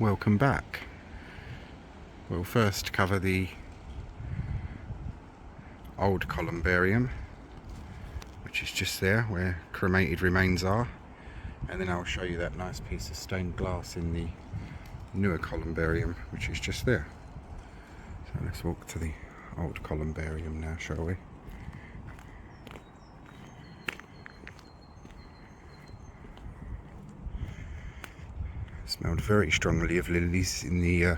welcome back. We'll first cover the old Columbarium, which is just there where cremated remains are, and then I'll show you that nice piece of stained glass in the newer Columbarium, which is just there. So let's walk to the old Columbarium now, shall we? Smelled very strongly of lilies in the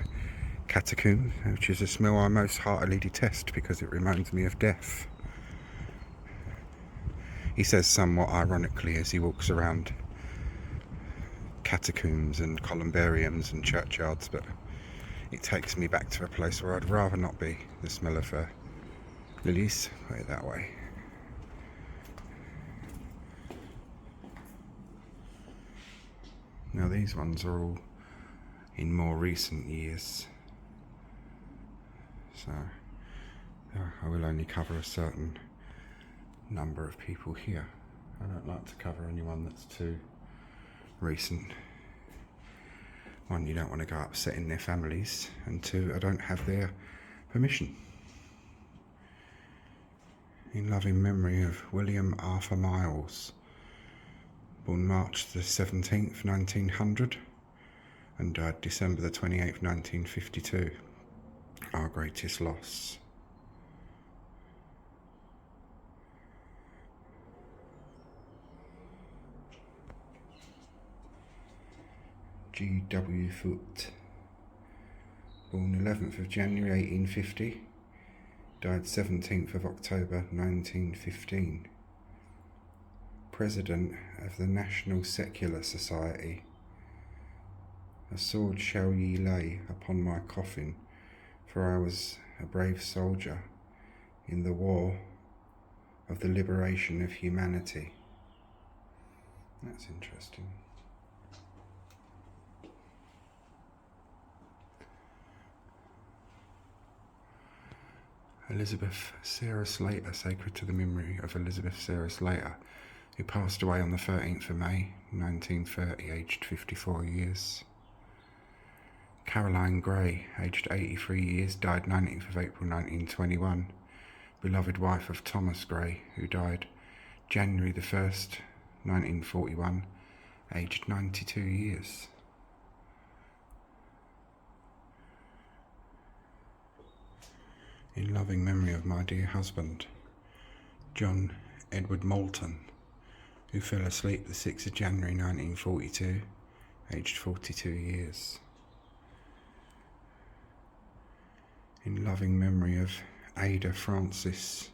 catacomb, which is a smell I most heartily detest because it reminds me of death. He says somewhat ironically as he walks around catacombs and columbariums and churchyards, but it takes me back to a place where I'd rather not be. The smell of lilies, put it that way. Now these ones are all in more recent years, so I will only cover a certain number of people here. I don't like to cover anyone that's too recent. One, you don't want to go upsetting their families, and two, I don't have their permission. In loving memory of William Arthur Miles, born March the 17th, 1900, and died December the 28th, 1952. Our greatest loss. G.W. Foote, born 11th of January 1850, died 17th of October 1915. President of the National Secular Society. A sword shall ye lay upon my coffin, for I was a brave soldier in the war of the liberation of humanity. That's interesting. Elizabeth Sarah Slater, sacred to the memory of Elizabeth Sarah Slater, who passed away on the 13th of May 1930, aged 54 years. Caroline Gray, aged 83 years, died 19th of April 1921, beloved wife of Thomas Gray, who died January the 1st, 1941, aged 92 years. In loving memory of my dear husband, John Edward Moulton, who fell asleep the 6th of January 1942, aged 42 years. In loving memory of Ada Frances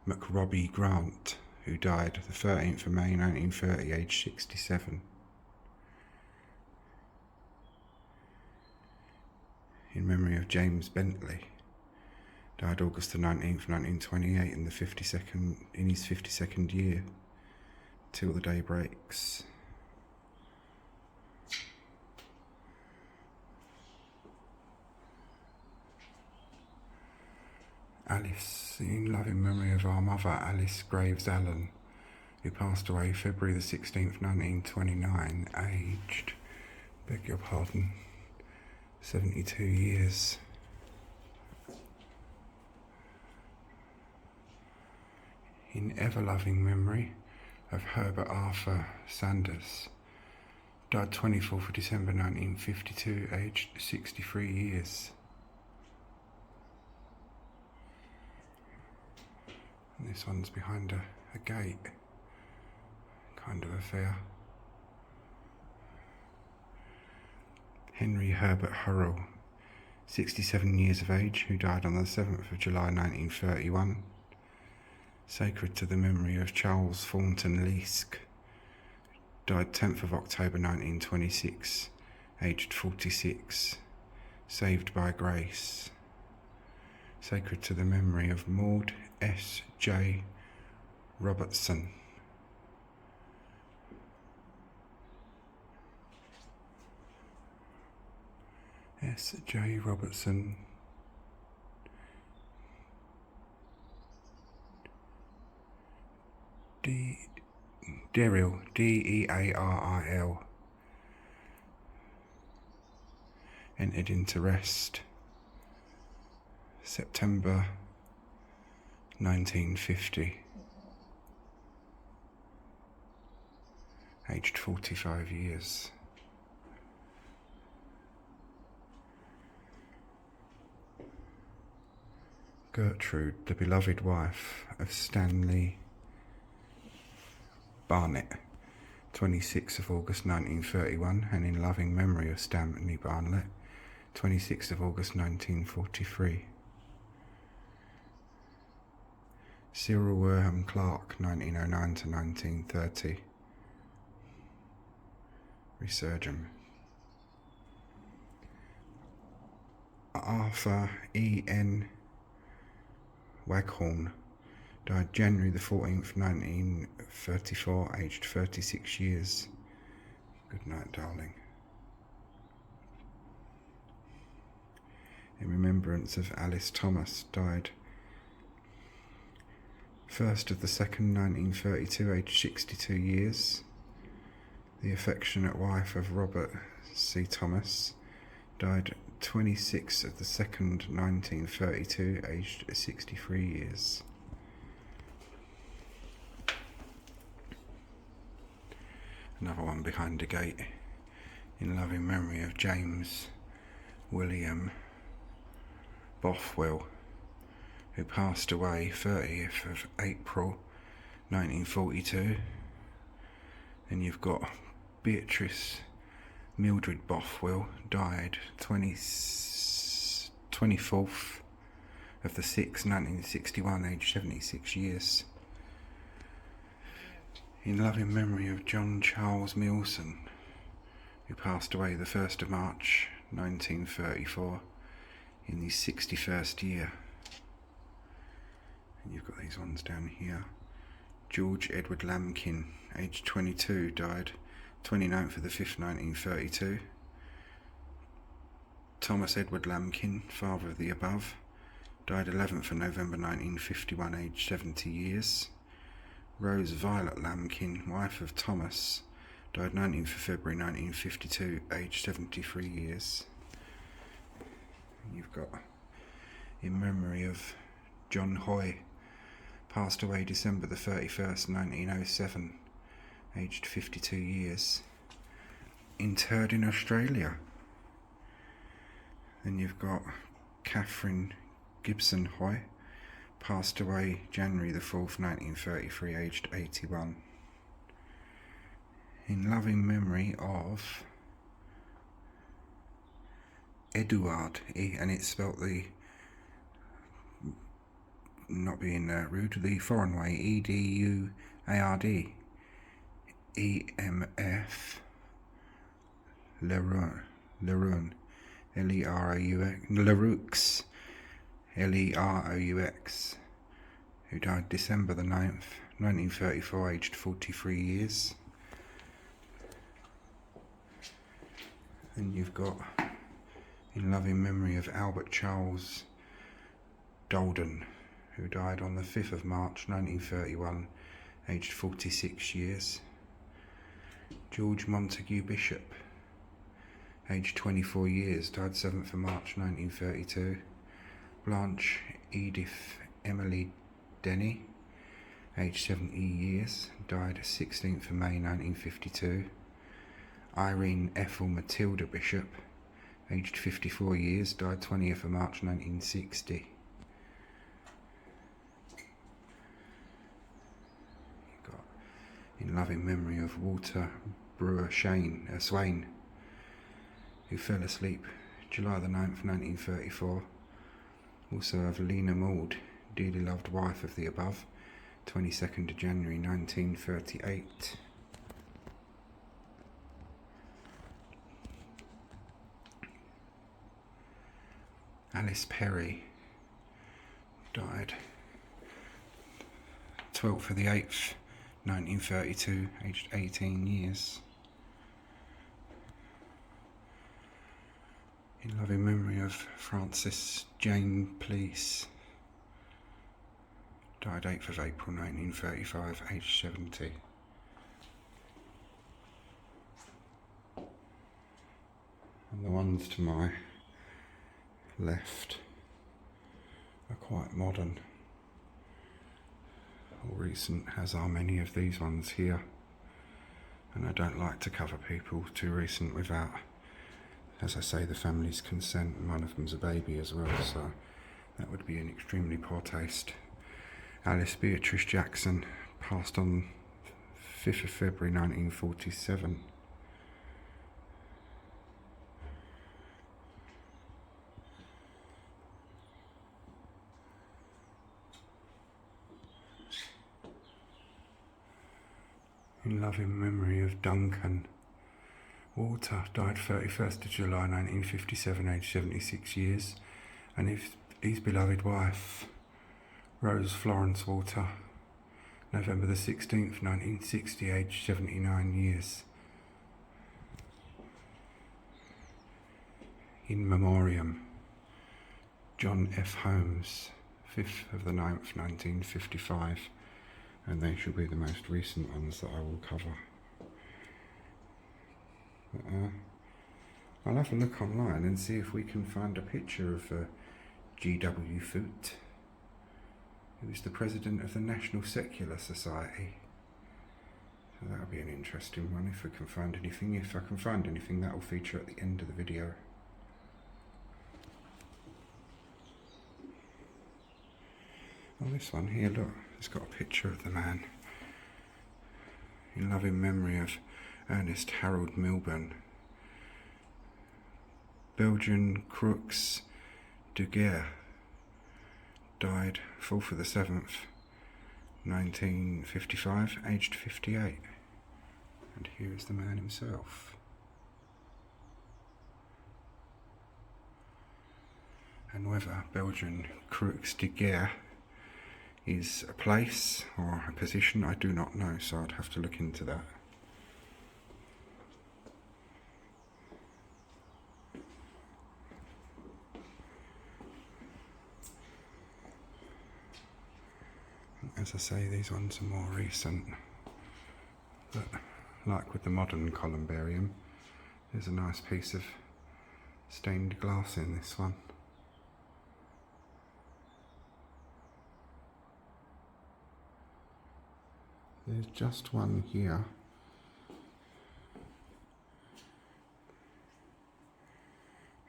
McRobbie Grant, who died the 13th of May 1930, aged 67. In memory of James Bentley, died August the 19th, 1928, in his 52nd year, till the day breaks. Alice, in loving memory of our mother, Alice Graves Allen, who passed away February the 16th, 1929, aged, beg your pardon, 72 years. In ever-loving memory of Herbert Arthur Sanders, died 24th of December 1952, aged 63 years. And this one's behind a gate, kind of affair. Henry Herbert Hurrell, 67 years of age, who died on the 7th of July 1931. Sacred to the memory of Charles Thornton Leask, died 10th of October 1926, aged 46, saved by grace. Sacred to the memory of Maud S. J. Robertson. S. J. Robertson. Dearil, D-E-A-R-I-L. entered into rest September 1950, aged 45 years. Gertrude, the beloved wife of Stanley Barnett, 26th of August 1931, and in loving memory of Stanley Barnett, 26th of August 1943. Cyril Wareham Clark, 1909 to 1930. Resurgam. Arthur E.N. Waghorn, died January the 14th, 1934, aged 36 years. Good night, darling. In remembrance of Alice Thomas, died 1st of the 2nd, 1932, aged 62 years. The affectionate wife of Robert C. Thomas, died 26th of the 2nd, 1932, aged 63 years. Another one behind the gate, in loving memory of James William Bothwell, who passed away 30th of April 1942. Then you've got Beatrice Mildred Bothwell, died 24th of the 6th, 1961, aged 76 years. In loving memory of John Charles Milson, who passed away the 1st of March 1934 in his 61st year. And you've got these ones down here. George Edward Lambkin, aged 22, died 29th of the 5th, 1932. Thomas Edward Lambkin, father of the above, died 11th of November 1951, aged 70 years. Rose Violet Lambkin, wife of Thomas, died 19th of February 1952, aged 73 years. And you've got, in memory of John Hoy, passed away December the 31st, 1907, aged 52 years, interred in Australia. Then you've got Catherine Gibson Hoy, passed away January the 4th, 1933, aged 81. In loving memory of Eduard, and it's spelt the, not being rude, the foreign way, E-D-U-A-R-D, E-M-F Leroux, L-E-R-O-U-X, Leroux, L-E-R-O-U-X, who died December the 9th, 1934, aged 43 years. And you've got, in loving memory of Albert Charles Dolden, who died on the 5th of March 1931, aged 46 years. George Montague Bishop, aged 24 years, died 7th of March 1932. Blanche Edith Emily Denny, aged 70 years, died 16th of May 1952. Irene Ethel Matilda Bishop, aged 54 years, died 20th of March 1960. You've got, in loving memory of Walter Brewer Swain, who fell asleep July the 9th, 1934. Also of Lena Maud, dearly loved wife of the above, 22nd of January 1938. Alice Perry, died 12th of the 8th, 1932, aged 18 years. In loving memory of Frances Jane Pleece, died 8th of April 1935, aged 70. And the ones to my left are quite modern or recent, as are many of these ones here. And I don't like to cover people too recent without, as I say, the family's consent, and one of them's a baby as well, so that would be in extremely poor taste. Alice Beatrice Jackson passed on 5th of February 1947. In loving memory of Duncan Walter, died 31st of July 1957, aged 76 years, and his beloved wife, Rose Florence Walter, November the 16th, 1960, aged 79 years. In memoriam, John F. Holmes, 5th of the 9th, 1955, and they shall be the most recent ones that I will cover. But, I'll have a look online and see if we can find a picture of G.W. Foote, who was the president of the National Secular Society. So that'll be an interesting one if we can find anything. If I can find anything, that will feature at the end of the video. Oh, this one here, look, it's got a picture of the man. In loving memory of Ernest Harold Milburn. Belgian Crooks de Guerre, died 4th of the 7th, 1955, aged 58. And here is the man himself. And whether Belgian Crooks de Guerre is a place or a position, I do not know, so I'd have to look into that. As I say, these ones are more recent, but like with the modern Columbarium, there's a nice piece of stained glass in this one. There's just one here.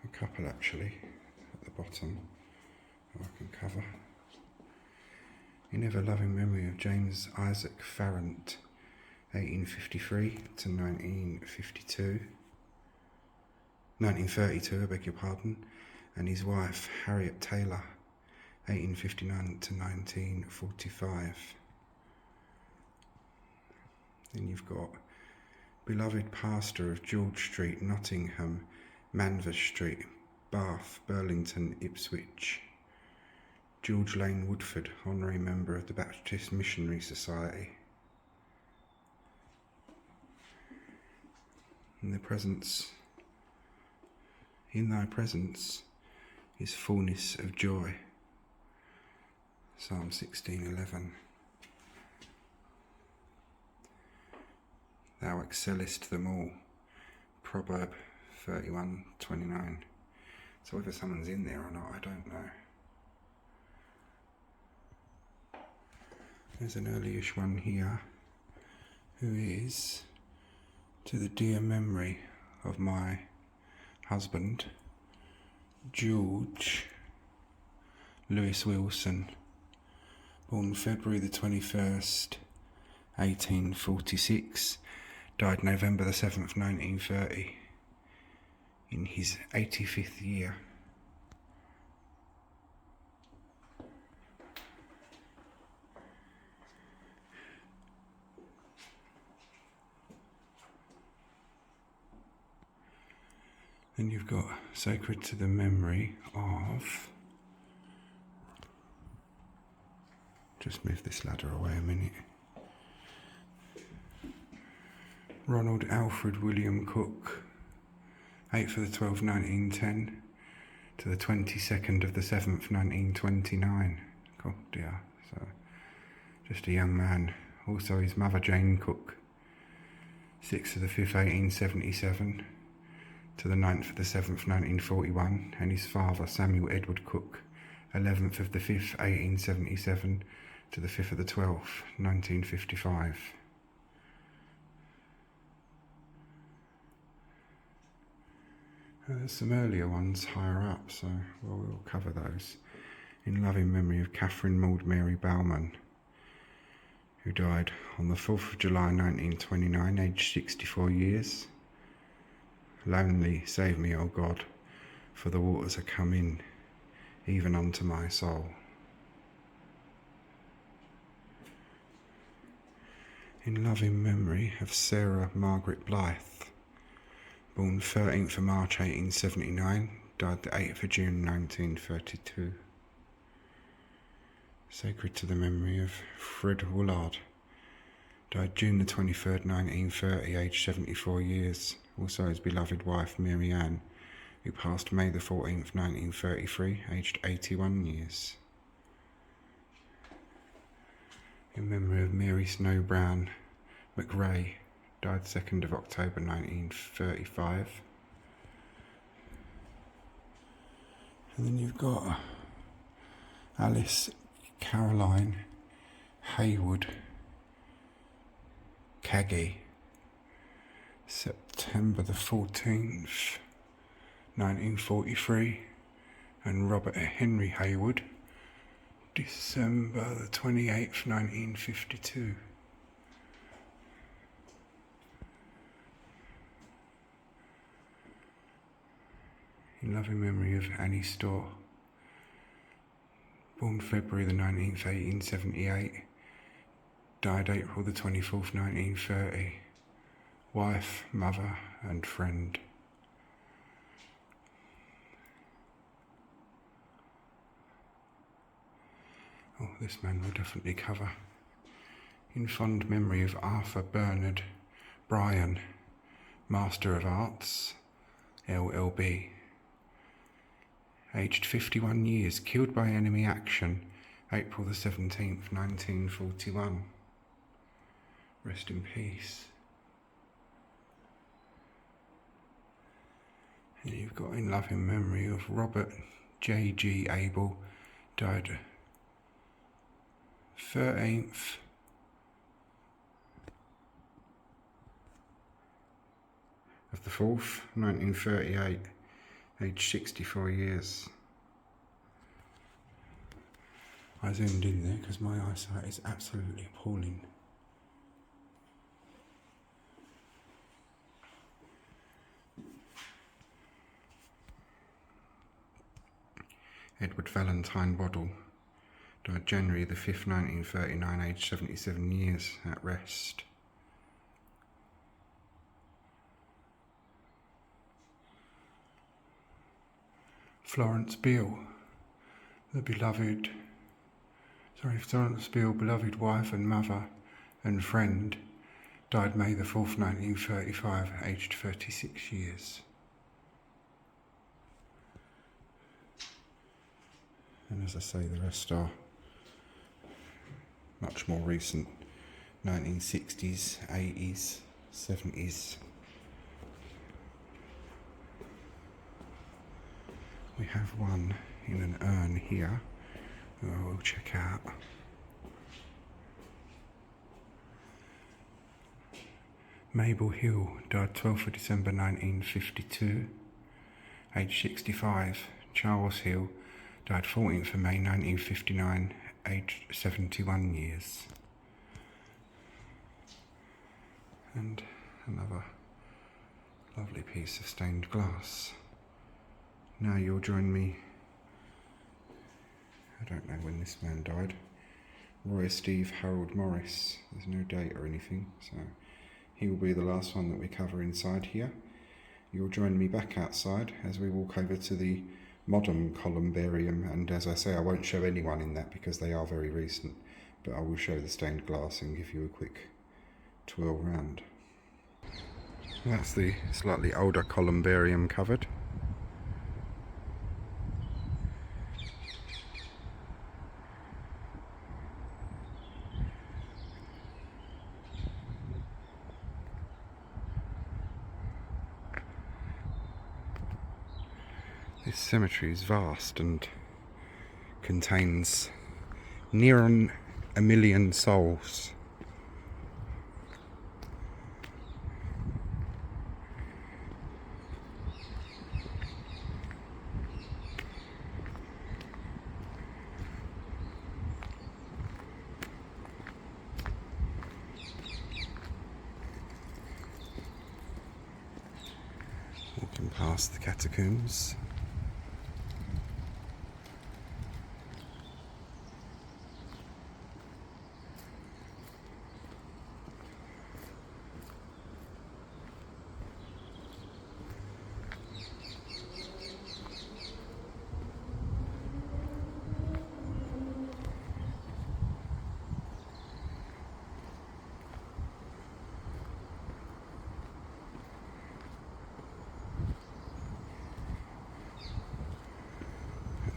A couple actually, at the bottom, that I can cover. In ever loving memory of James Isaac Farrant, 1853 to 1932, I beg your pardon, and his wife Harriet Taylor, 1859 to 1945. Then you've got beloved pastor of George Street, Nottingham, Manvers Street, Bath, Burlington, Ipswich, George Lane Woodford, honorary member of the Baptist Missionary Society. In thy presence is fullness of joy. Psalm 16:11. Thou excellest them all. Proverb 31:29. So whether someone's in there or not, I don't know. There's an early-ish one here, who is to the dear memory of my husband, George Lewis Wilson, born February the 21st, 1846, died November the 7th, 1930, in his 85th year. Then you've got sacred to the memory of, just move this ladder away a minute, Ronald Alfred William Cook, 8th of the 12th, 1910 to the 22nd of the 7th, 1929. God dear, so just a young man. Also his mother Jane Cook, 6th of the 5th, 1877 to the 9th of the 7th, 1941, and his father, Samuel Edward Cook, 11th of the 5th, 1877, to the 5th of the 12th, 1955. There's some earlier ones higher up, so we'll cover those. In loving memory of Catherine Maud Mary Baumann, who died on the 4th of July 1929, aged 64 years. Lonely, save me, O God, for the waters are come in, even unto my soul. In loving memory of Sarah Margaret Blythe, born 13th of March 1879, died the 8th of June 1932. Sacred to the memory of Fred Woolard, died June the 23rd, 1930, aged 74 years. Also his beloved wife Mary Ann, who passed May the 14th, 1933, aged 81 years. In memory of Mary Snow Brown McRae, died 2nd of October 1935. And then you've got Alice Caroline Haywood Caggy, September the 14th, 1943, and Robert Henry Haywood, December the 28th, 1952. In loving memory of Annie Storr, born February the 19th, 1878, died April the 24th, 1930, wife, mother and friend. Oh, this man will definitely cover. In fond memory of Arthur Bernard Bryan, Master of Arts, LLB, aged 51 years, killed by enemy action, April the 17th, 1941. Rest in peace. And you've got in loving memory of Robert J.G. Abel, died 13th of the 4th, 1938, aged 64 years. I zoomed in there because my eyesight is absolutely appalling. Edward Valentine Waddell, died January the 5th, 1939, aged 77 years, at rest. Florence Beale, Florence Beale, beloved wife and mother and friend, died May the 4th, 1935, aged 36 years. And as I say, the rest are much more recent, 1960s, 80s, 70s. We have one in an urn here, who I will check out. Mabel Hill, died 12th of December 1952, aged 65. Charles Hill, died 14th of May 1959, aged 71 years. And another lovely piece of stained glass. Now you'll join me, I don't know when this man died, Roy Steve Harold Morris. There's no date or anything, so he will be the last one that we cover inside here. You'll join me back outside as we walk over to the modern Columbarium, and as I say, I won't show anyone in that because they are very recent, but I will show the stained glass and give you a quick twirl round. That's the slightly older Columbarium covered. This cemetery is vast and contains near on 1 million souls. Walking past the catacombs.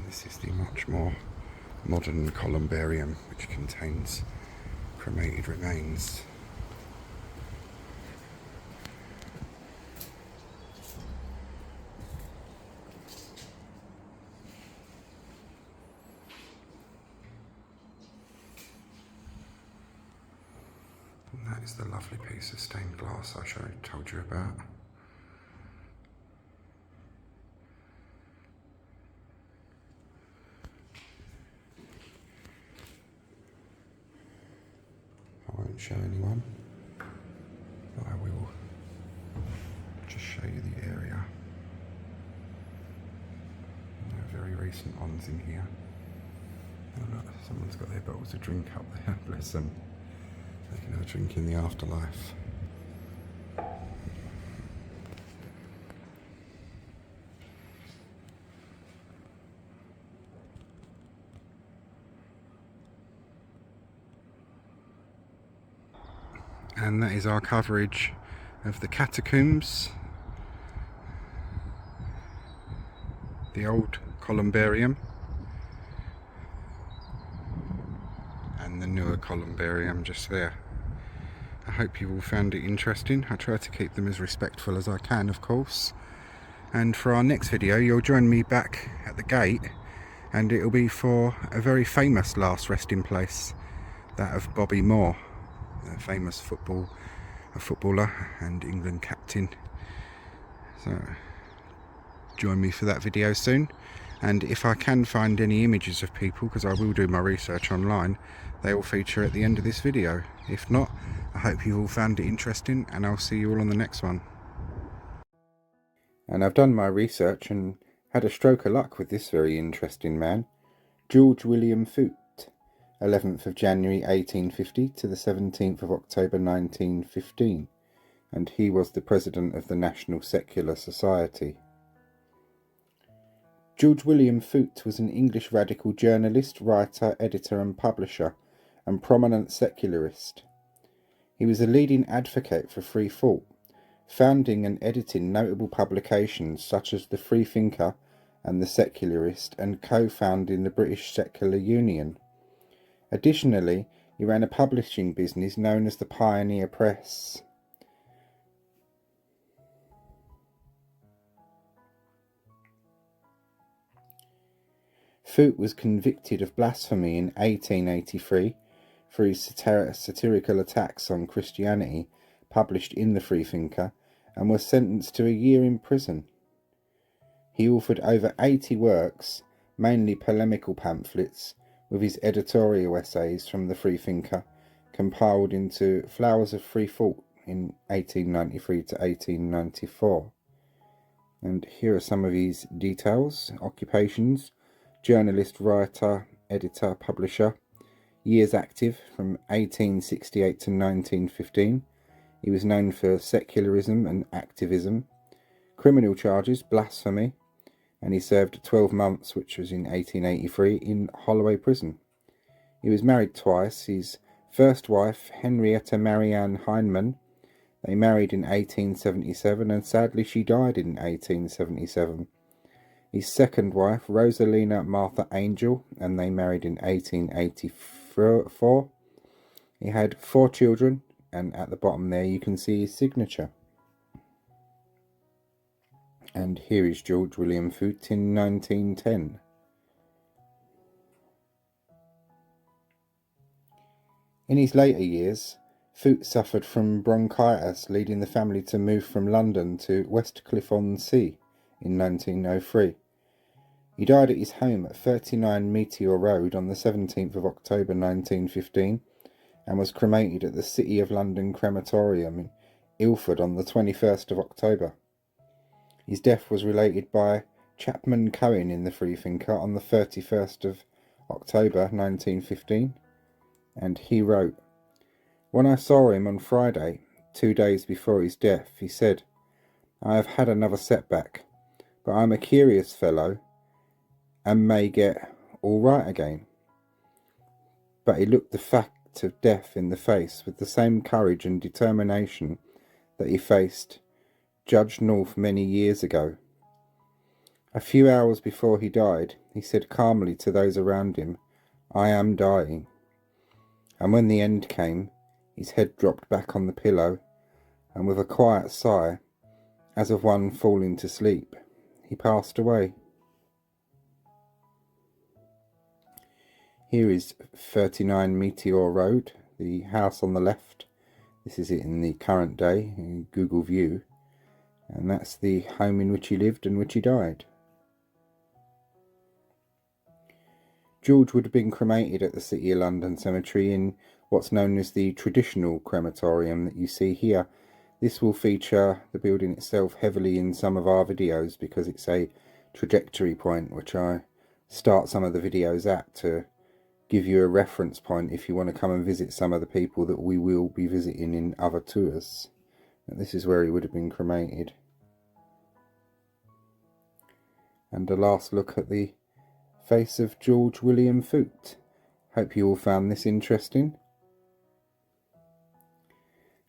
This is the much more modern Columbarium, which contains cremated remains. And that is the lovely piece of stained glass I told you about. I won't show anyone, but I will just show you the area. There are very recent ones in here. Oh look, someone's got their bottles of drink up there, bless them. They can have a drink in the afterlife. And that is our coverage of the catacombs, the old Columbarium and the newer Columbarium just there. I hope you all found it interesting. I try to keep them as respectful as I can, of course. And for our next video you'll join me back at the gate, and it'll be for a very famous last resting place, that of Bobby Moore, a famous footballer and England captain. So join me for that video soon, and if I can find any images of people, because I will do my research online, they will feature at the end of this video. If not, I hope you all found it interesting, and I'll see you all on the next one. And I've done my research and had a stroke of luck with this very interesting man, George William Foote, 11th of January 1850 to the 17th of October 1915, and he was the president of the National Secular Society. George William Foote was an English radical journalist, writer, editor and publisher, and prominent secularist. He was a leading advocate for free thought, founding and editing notable publications such as The Freethinker and The Secularist, and co-founding the British Secular Union. Additionally, he ran a publishing business known as the Pioneer Press. Foote was convicted of blasphemy in 1883 for his satirical attacks on Christianity published in the Freethinker, and was sentenced to a year in prison. He authored over 80 works, mainly polemical pamphlets, with his editorial essays from the Freethinker compiled into Flowers of Free Thought in 1893 to 1894. And here are some of his details: occupations: journalist, writer, editor, publisher. Years active: from 1868 to 1915. He was known for secularism and activism. Criminal charges: blasphemy, and he served 12 months, which was in 1883, in Holloway Prison. He was married twice. His first wife, Henrietta Marianne Heinemann, they married in 1877, and sadly she died in 1877. His second wife, Rosalina Martha Angel, and they married in 1884. He had 4 children, and at the bottom there you can see his signature. And here is George William Foot in 1910. In his later years, Foot suffered from bronchitis, leading the family to move from London to Westcliff-on-Sea in 1903. He died at his home at 39 Meteor Road on the 17th of October 1915 and was cremated at the City of London Crematorium in Ilford on the 21st of October. His death was related by Chapman Cohen in the Freethinker on the 31st of October 1915, and he wrote, "When I saw him on Friday, 2 days before his death, he said, 'I have had another setback, but I'm a curious fellow and may get all right again.' But he looked the fact of death in the face with the same courage and determination that he faced Judge North many years ago. A few hours before he died, he said calmly to those around him, 'I am dying.' And when the end came, his head dropped back on the pillow, and with a quiet sigh, as of one falling to sleep, he passed away." Here is 39 Meteor Road, the house on the left. This is it in the current day, in Google View. And that's the home in which he lived and which he died. George would have been cremated at the City of London Cemetery in what's known as the traditional crematorium that you see here. This will feature the building itself heavily in some of our videos because it's a trajectory point which I start some of the videos at to give you a reference point if you want to come and visit some of the people that we will be visiting in other tours. And this is where he would have been cremated. And a last look at the face of George William Foot. Hope you all found this interesting.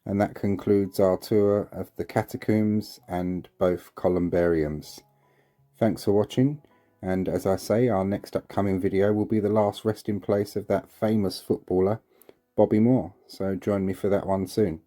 And that concludes our tour of the catacombs and both columbariums. Thanks for watching, and as I say, our next upcoming video will be the last resting place of that famous footballer, Bobby Moore. So join me for that one soon.